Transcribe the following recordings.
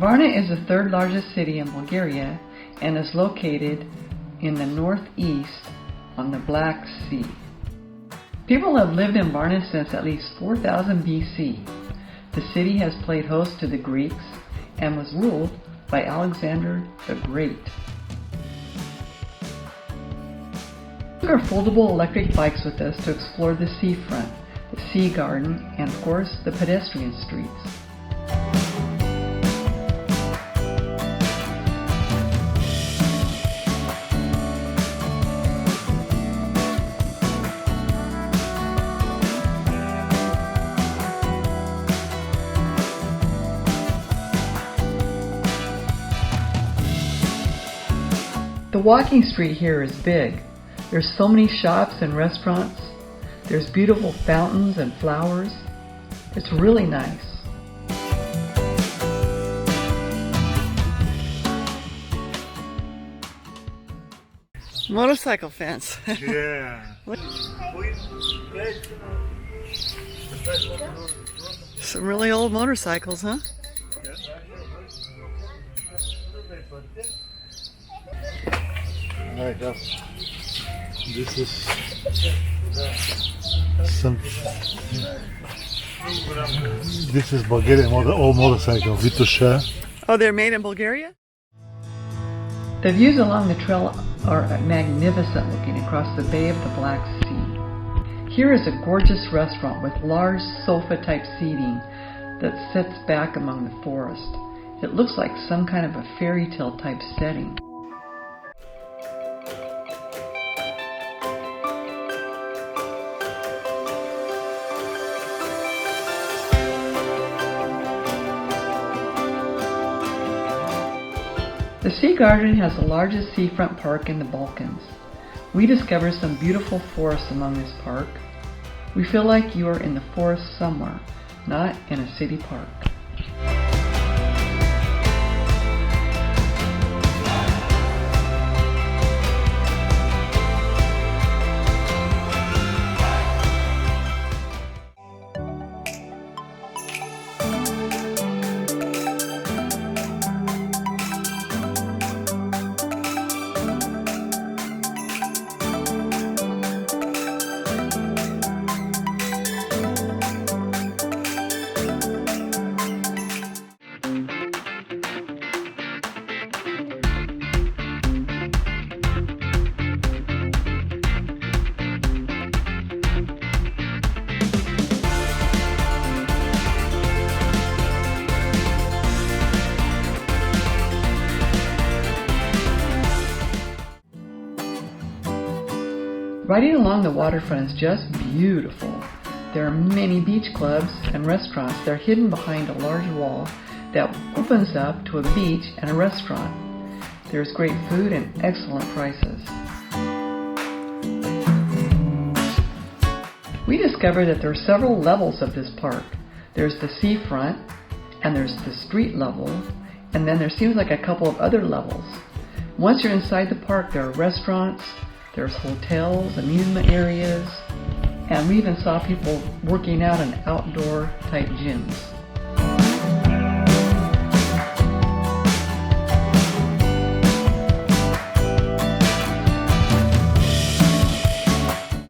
Varna is the third largest city in Bulgaria and is located in the northeast on the Black Sea. People have lived in Varna since at least 4000 BC. The city has played host to the Greeks and was ruled by Alexander the Great. We took our foldable electric bikes with us to explore the seafront, the sea garden, and of course the pedestrian streets. The walking street here is big. There's so many shops and restaurants. There's beautiful fountains and flowers. It's really nice. Motorcycle fence. Yeah. Some really old motorcycles, huh? Alright, this is some. This is Bulgarian old motorcycle. Vitusha. Oh, they're made in Bulgaria? The views along the trail are magnificent looking across the bay of the Black Sea. Here is a gorgeous restaurant with large sofa-type seating that sits back among the forest. It looks like some kind of a fairy tale type setting. The Sea Garden has the largest seafront park in the Balkans. We discovered some beautiful forests among this park. We feel like you are in the forest somewhere, not in a city park. Riding along the waterfront is just beautiful. There are many beach clubs and restaurants that are hidden behind a large wall that opens up to a beach and a restaurant. There's great food and excellent prices. We discovered that there are several levels of this park. There's the seafront, and there's the street level, and then there seems like a couple of other levels. Once you're inside the park, there are restaurants, there's hotels, amusement areas, and we even saw people working out in outdoor type gyms.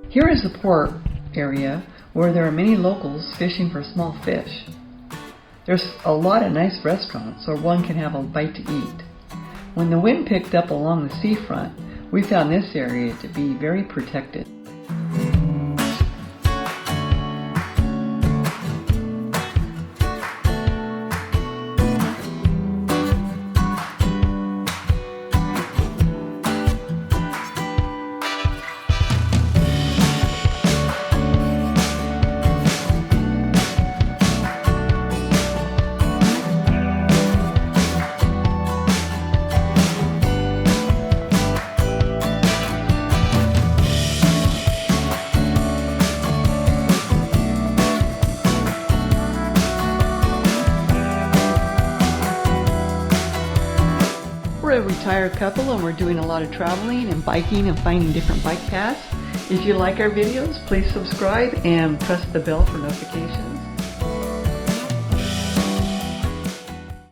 Here is the port area where there are many locals fishing for small fish. There's a lot of nice restaurants where one can have a bite to eat. When the wind picked up along the seafront, we found this area to be very protected. We're a retired couple and we're doing a lot of traveling and biking and finding different bike paths. If you like our videos, please subscribe and press the bell for notifications.